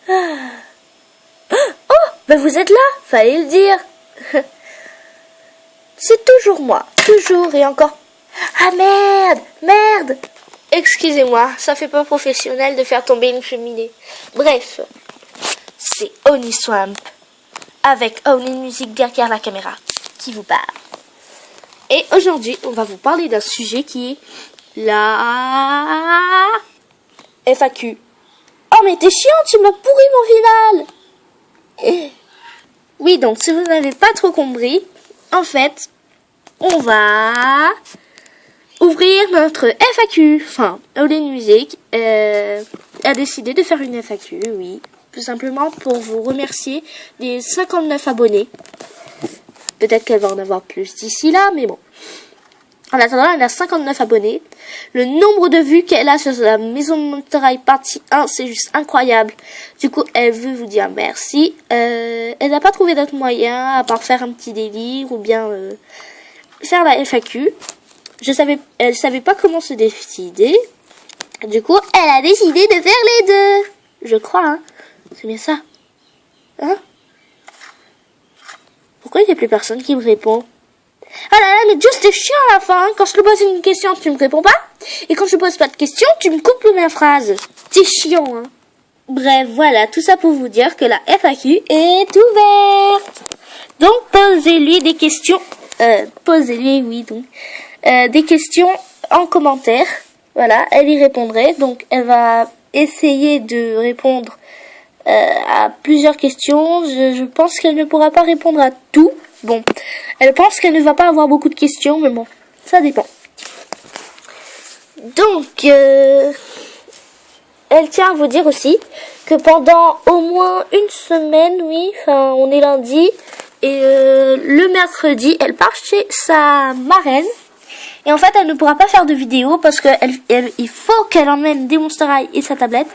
Oh, ben vous êtes là, fallait le dire. C'est toujours moi, toujours et encore. Ah merde. Excusez-moi, ça fait pas professionnel de faire tomber une cheminée. Bref, c'est Oni Swamp avec Oni Music derrière la caméra qui vous parle. Et aujourd'hui, on va vous parler d'un sujet qui est la FAQ. Oh mais t'es chiant, tu m'as pourri mon final. Oui, donc si vous n'avez pas trop compris, en fait, on va ouvrir notre FAQ. Enfin, Oni Music a décidé de faire une FAQ, oui. Tout simplement pour vous remercier des 59 abonnés. Peut-être qu'elle va en avoir plus d'ici là, mais bon. En attendant, elle a 59 abonnés. Le nombre de vues qu'elle a sur la Maison de Monterey partie 1, c'est juste incroyable. Du coup, elle veut vous dire merci. Elle n'a pas trouvé d'autre moyen à part faire un petit délire ou bien faire la FAQ. Elle savait pas comment se décider. Du coup, elle a décidé de faire les deux. Je crois, hein. C'est bien ça. Hein? Pourquoi il n'y a plus personne qui me répond? Ah là là, mais juste t'es chiant à la fin. Quand je te pose une question, tu me réponds pas. Et quand je te pose pas de question, tu me coupes ma phrase. T'es chiant, hein. Bref, voilà, tout ça pour vous dire que la FAQ est ouverte. Donc, posez-lui des questions. Posez-lui, oui, donc. Des questions en commentaire. Voilà, elle y répondrait. Donc, elle va essayer de répondre à plusieurs questions. Je pense qu'elle ne pourra pas répondre à tout. Bon, elle pense qu'elle ne va pas avoir beaucoup de questions, mais bon, ça dépend. Donc, elle tient à vous dire aussi que pendant au moins une semaine, oui, enfin, on est lundi, et le mercredi, elle part chez sa marraine. Et en fait, elle ne pourra pas faire de vidéo parce que il faut qu'elle emmène des Monster High et sa tablette.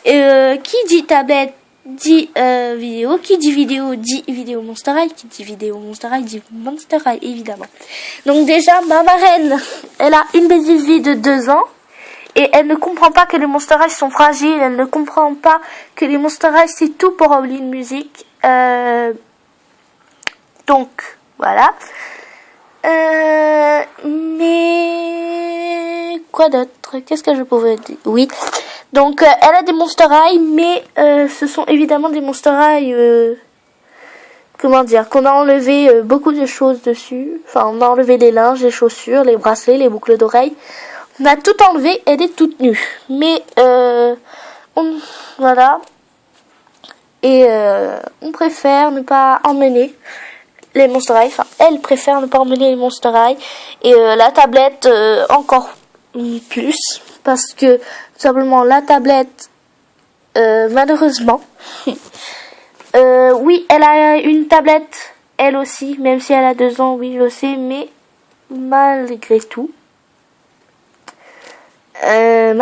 Et qui dit tablette dit vidéo, qui dit vidéo dit vidéo Monster High, qui dit vidéo Monster High dit Monster High, évidemment. Donc déjà, ma marraine, elle a une petite vie de 2 ans et elle ne comprend pas que les Monster High sont fragiles, elle ne comprend pas que les Monster High c'est tout pour Oni Music. Donc voilà. Mais quoi d'autre? Qu'est-ce que je pouvais dire? Oui. Donc elle a des Monster High, mais ce sont évidemment des Monster High, comment dire, qu'on a enlevé beaucoup de choses dessus. Enfin, on a enlevé les linges, les chaussures, les bracelets, les boucles d'oreilles. On a tout enlevé, elle est toute nue. Mais voilà. Et on préfère ne pas emmener les Monster High. Enfin, elle préfère ne pas emmener les Monster High. Et la tablette encore plus. Parce que tout simplement la tablette, malheureusement, oui, elle a une tablette, elle aussi, même si elle a 2 ans, oui, je sais, mais malgré tout, elle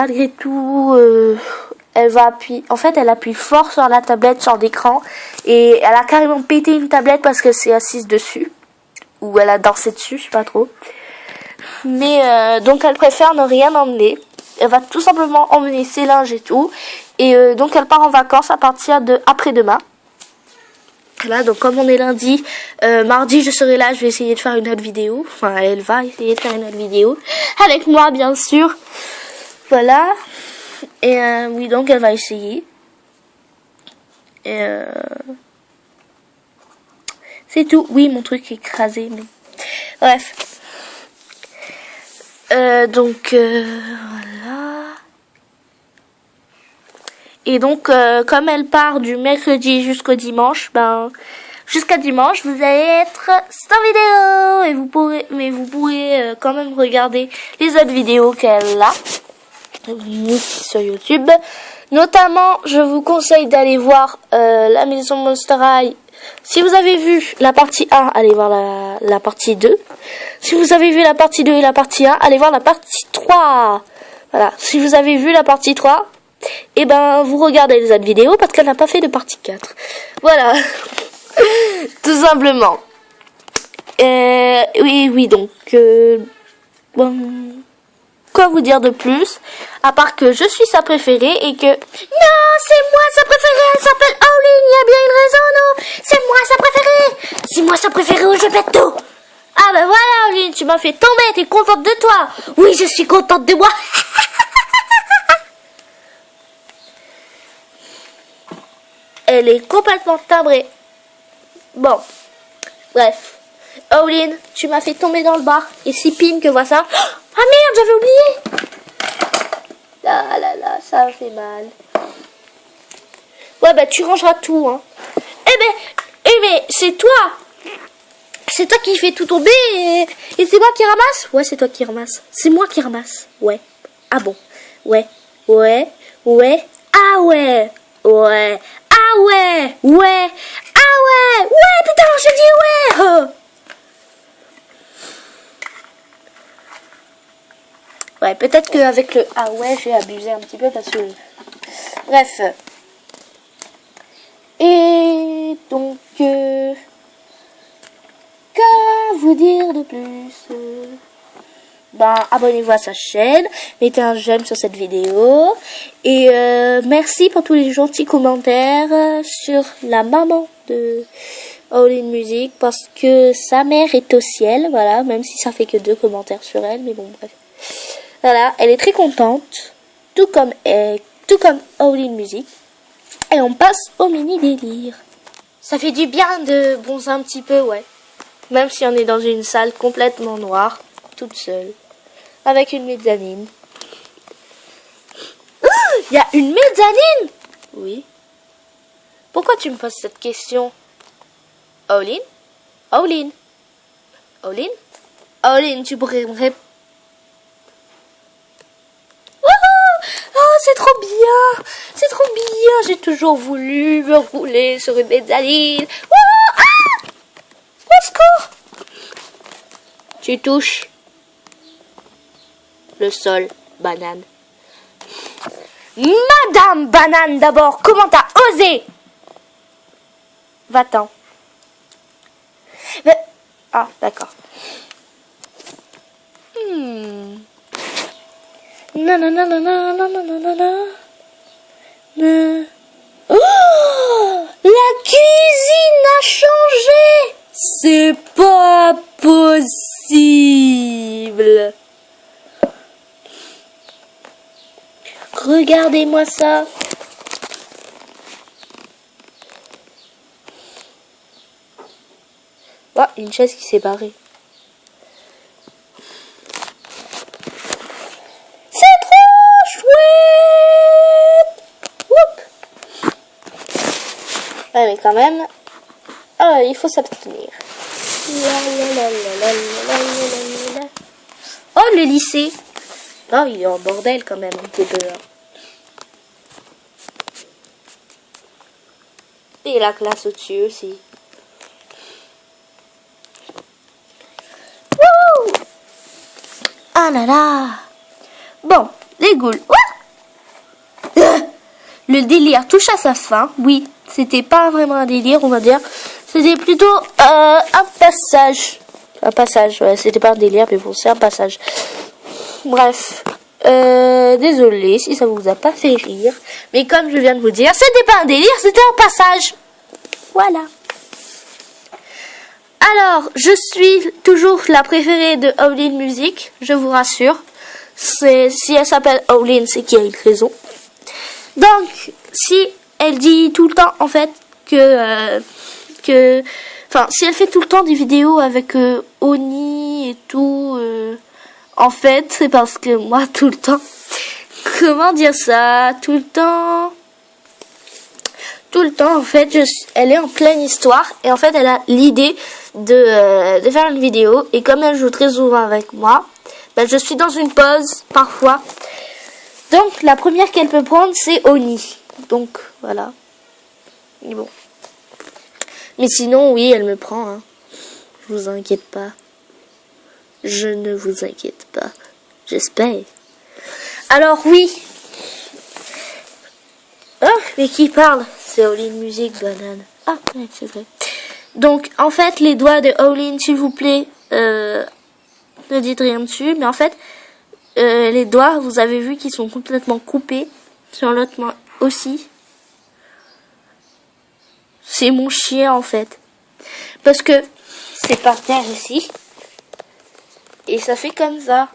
va appuyer, en fait, elle appuie fort sur la tablette, sur l'écran, et elle a carrément pété une tablette parce qu'elle s'est assise dessus, ou elle a dansé dessus, je sais pas trop. Mais donc elle préfère ne rien emmener. Elle va tout simplement emmener ses linges et tout. Et donc elle part en vacances à partir de après-demain. Là, donc comme on est lundi, mardi je serai là, je vais essayer de faire une autre vidéo. Enfin, elle va essayer de faire une autre vidéo. Avec moi, bien sûr. Voilà. Et oui, donc elle va essayer. Et c'est tout. Oui, mon truc est écrasé, mais... Bref. Donc voilà. Et donc comme elle part du mercredi jusqu'au dimanche, jusqu'à dimanche vous allez être sans vidéo et vous pourrez quand même regarder les autres vidéos qu'elle a sur YouTube. Notamment, je vous conseille d'aller voir la Maison Monster High. Si vous avez vu la partie 1, allez voir la partie 2. Si vous avez vu la partie 2 et la partie 1, allez voir la partie 3. Voilà. Si vous avez vu la partie 3, et vous regardez les autres vidéos parce qu'elle n'a pas fait de partie 4. Voilà. Tout simplement. Oui, donc, bon. quoi vous dire de plus, à part que je suis sa préférée et que... Non, c'est moi sa préférée, elle s'appelle Owlin, il y a bien une raison, non? C'est moi sa préférée! C'est moi sa préférée ou je pète tout! Ah ben voilà, Owlin, tu m'as fait tomber, t'es contente de toi? Oui, je suis contente de moi! Elle est complètement timbrée. Bon, bref. Owlin, tu m'as fait tomber dans le bar. Et si Pin que voit ça... Ah merde, j'avais oublié. Ah là là, ça me fait mal. Ouais, bah tu rangeras tout, hein. Eh ben, c'est toi. C'est toi qui fais tout tomber et c'est moi qui ramasse. Ouais, c'est toi qui ramasse. C'est moi qui ramasse. Ouais. Ah bon. Ouais. Ouais. Ouais. Ah ouais. Ouais. Ah ouais. Ouais. Ah ouais. Ouais, putain, je dis ouais. Oh. Ouais, peut-être qu'avec le ah ouais, j'ai abusé un petit peu parce que... Bref. Et donc... Que vous dire de plus? Ben, abonnez-vous à sa chaîne, mettez un j'aime sur cette vidéo. Et merci pour tous les gentils commentaires sur la maman de Owlin Music. Parce que sa mère est au ciel, voilà, même si ça fait que 2 commentaires sur elle, mais bon, bref. Voilà, elle est très contente, tout comme Owlin Music. Et on passe au mini délire. Ça fait du bien de bronzer un petit peu, ouais. Même si on est dans une salle complètement noire, toute seule, avec une mezzanine. Il y a une mezzanine? Oui. Pourquoi tu me poses cette question? Owlin? Owlin? Owlin? Owlin, tu pourrais me répondre? Oh, c'est trop bien! C'est trop bien! J'ai toujours voulu me rouler sur une mezzanine. Oh, ah! Au secours! Tu touches le sol, banane. Madame Banane, d'abord, comment t'as osé? Va-t'en. Ah, d'accord. Non, non, non, non, non, non, non, non, non, non. Oh, la cuisine a changé. C'est pas possible. Regardez-moi ça. Oh, une chaise qui s'est barrée. C'est trop chouette. Oup. Ouais, mais quand même, il faut s'abstenir. Oh, le lycée. Oh, il est en bordel quand même, un petit peu. Et la classe au-dessus aussi. Wouh! Ah là là. Bon, les ghouls. Le délire touche à sa fin. Oui, c'était pas vraiment un délire, on va dire. C'était plutôt un passage. Un passage, ouais, c'était pas un délire, mais bon, c'est un passage. Bref. Désolé si ça vous a pas fait rire. Mais comme je viens de vous dire, c'était pas un délire, c'était un passage. Voilà. Alors, je suis toujours la préférée de Owlin Music, je vous rassure. Si elle s'appelle Owlin, c'est qu'il y a une raison. Donc, si elle dit tout le temps, en fait, enfin, si elle fait tout le temps des vidéos avec Oni et tout, en fait, c'est parce que moi, tout le temps, comment dire ça, tout le temps, en fait, elle est en pleine histoire, et en fait, elle a l'idée de faire une vidéo, et comme elle joue très souvent avec moi, ben, je suis dans une pause, parfois. Donc, la première qu'elle peut prendre, c'est Oni. Donc, voilà. Mais bon. Mais sinon, oui, elle me prend, hein. Je vous inquiète pas. Je ne vous inquiète pas. J'espère. Alors, oui. Ah, mais qui parle? C'est Owlin Music, banane. Ah, ouais, c'est vrai. Donc, en fait, les doigts de Owlin, s'il vous plaît, ne dites rien dessus. Mais en fait, les doigts, vous avez vu qu'ils sont complètement coupés. Sur l'autre main aussi. C'est mon chien en fait. Parce que c'est par terre ici. Et ça fait comme ça.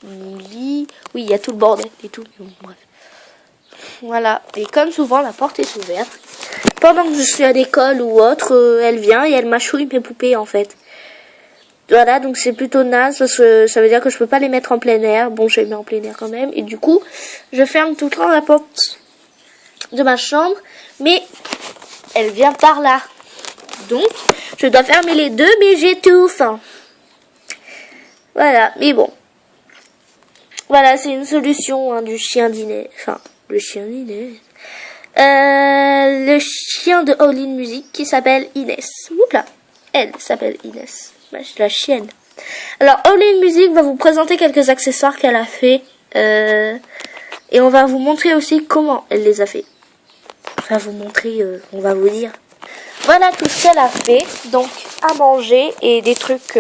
Mon lit. Oui, il y a tout le bordel et tout. Mais bon, bref. Voilà. Et comme souvent, la porte est ouverte. Pendant que je suis à l'école ou autre, elle vient et elle mâchouille mes poupées en fait. Voilà, donc c'est plutôt naze parce que ça veut dire que je peux pas les mettre en plein air. Bon, je les mets en plein air quand même. Et du coup, je ferme tout le temps la porte de ma chambre. Mais elle vient par là. Donc, je dois fermer les deux, mais j'étouffe. Voilà, mais bon. Voilà, c'est une solution hein, du chien d'Inès. Enfin, le chien d'Inès. Le chien de All In Music qui s'appelle Inès. Oula, elle s'appelle Inès. La chienne. Alors, All In Music va vous présenter quelques accessoires qu'elle a fait. Et on va vous montrer aussi comment elle les a fait. On va vous montrer, on va vous dire. Voilà tout ce qu'elle a fait. Donc, à manger et des trucs...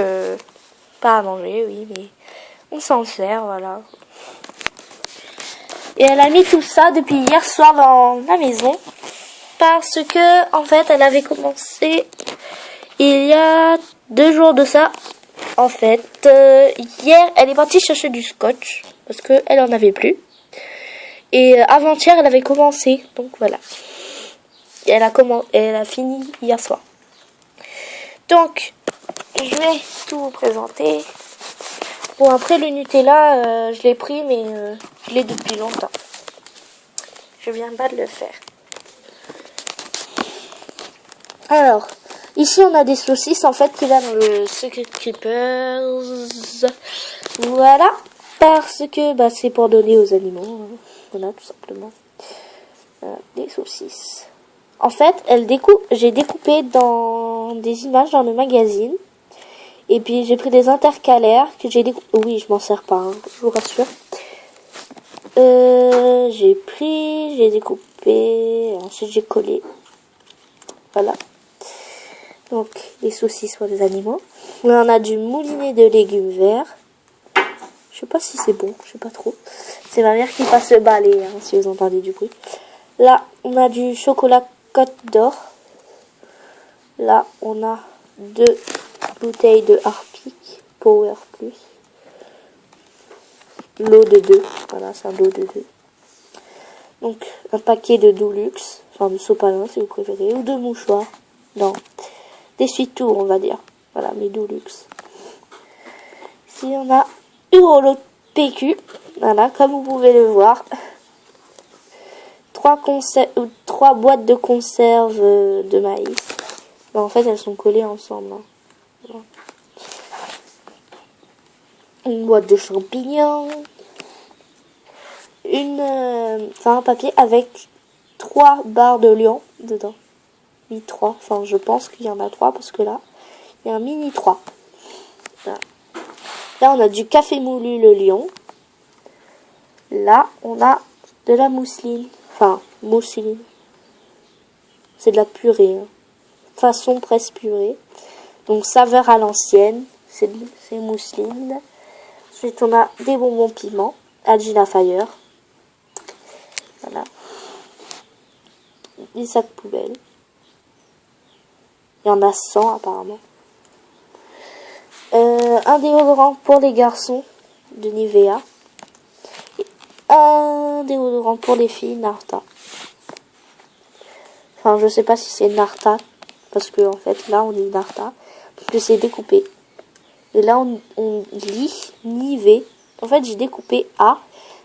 pas à manger, oui, mais on s'en sert, voilà. Et elle a mis tout ça depuis hier soir dans la maison. Parce que, en fait, elle avait commencé il y a 2 jours de ça. En fait, hier, elle est partie chercher du scotch. Parce qu'elle en avait plus. Et avant-hier, elle avait commencé. Donc, voilà. Et elle a fini hier soir. Donc, je vais tout vous présenter. Bon, après le Nutella, je l'ai pris, mais je l'ai depuis longtemps. Je viens pas de le faire. Alors, ici on a des saucisses en fait qui va dans le Secret Creepers. Voilà, parce que bah, c'est pour donner aux animaux. Hein. Voilà, tout simplement. Des saucisses. En fait, j'ai découpé dans des images dans le magazine. Et puis j'ai pris des intercalaires que j'ai découpé. Oui, je m'en sers pas, hein, je vous rassure. J'ai découpé, ensuite j'ai collé. Voilà. Donc, les saucisses pour les animaux. Là, on a du moulinet de légumes verts. Je sais pas si c'est bon, je sais pas trop. C'est ma mère qui passe le balai, hein, si vous entendez du bruit. Là, on a du chocolat Côte d'Or. Là, on a 2 bouteilles de Harpic Power Plus. L'eau de 2. Voilà, c'est un lot de 2. Donc, un paquet de Doulux. Enfin, de sopalin, si vous préférez. Ou de mouchoirs. Non. D'essuie-tout, on va dire. Voilà, mes Doulux. Ici, on a une rouleau de PQ. Voilà, comme vous pouvez le voir. 3 boîtes de conserve de maïs. Ben, en fait, elles sont collées ensemble. Hein. Voilà. Une boîte de champignons. Un papier avec 3 barres de lion dedans. Oui, 3. Enfin, je pense qu'il y en a 3 parce que là, il y a un mini 3. Voilà. Là, on a du café moulu le lion. Là, on a de la mousseline. Enfin, mousseline. C'est de la purée. Hein. Façon presse purée. Donc, saveur à l'ancienne. C'est mousseline. Ensuite, on a des bonbons piment. Agila Fire. Voilà. Des sacs poubelles. Il y en a 100 apparemment. Un déodorant pour les garçons de Nivea. Et un déodorant pour les filles, Narta. Enfin, je sais pas si c'est Narta. Parce que en fait, là, on dit Narta. Parce que c'est découpé. Et là, on lit Nivea. En fait, j'ai découpé A.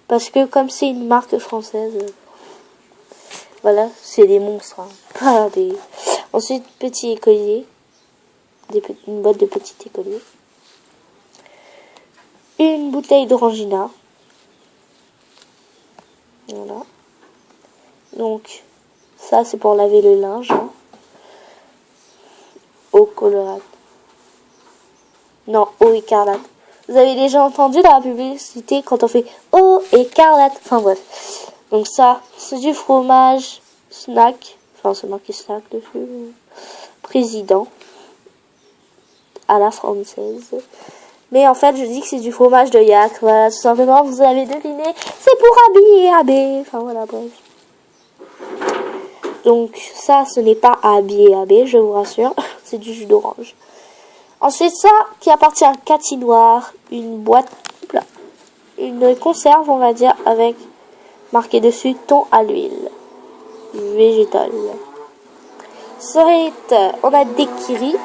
Parce que comme c'est une marque française... voilà, c'est des monstres. Hein. Pas des... Ensuite, petit écolier. Une boîte de petits écoliers. Une bouteille d'orangina. Voilà. Donc, ça, c'est pour laver le linge. Hein. Eau colorate. Non, eau écarlate. Vous avez déjà entendu dans la publicité quand on fait eau écarlate. Enfin, bref. Donc ça, c'est du fromage snack. Enfin, c'est marqué snack dessus. Président. À la française. Mais en fait, je dis que c'est du fromage de yak. Voilà, tout simplement, vous avez deviné. C'est pour habiller AB. Enfin, voilà, bref. Donc, ça, ce n'est pas habiller AB, je vous rassure. C'est du jus d'orange. Ensuite, ça, qui appartient à Cathy Noir. Une boîte, une conserve, on va dire, avec marqué dessus thon à l'huile végétale. Ensuite, on a des kiris.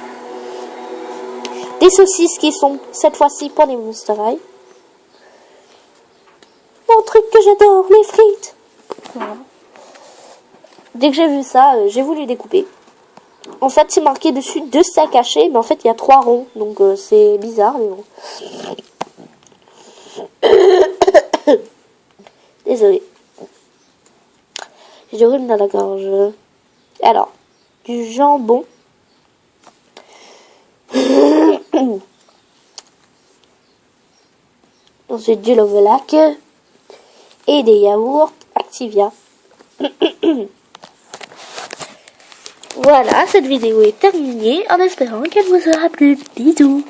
Des saucisses qui sont cette fois-ci pour les Monster High. Mon truc que j'adore, les frites. Voilà. Dès que j'ai vu ça, j'ai voulu découper. En fait, c'est marqué dessus 2 steaks hachés, mais en fait, il y a 3 ronds. Donc, c'est bizarre, mais bon. Désolée. J'ai du rhume dans la gorge. Alors, du jambon. Ensuite du Lovelac et des yaourts Activia. Voilà, cette vidéo est terminée en espérant qu'elle vous aura plu. Bisous.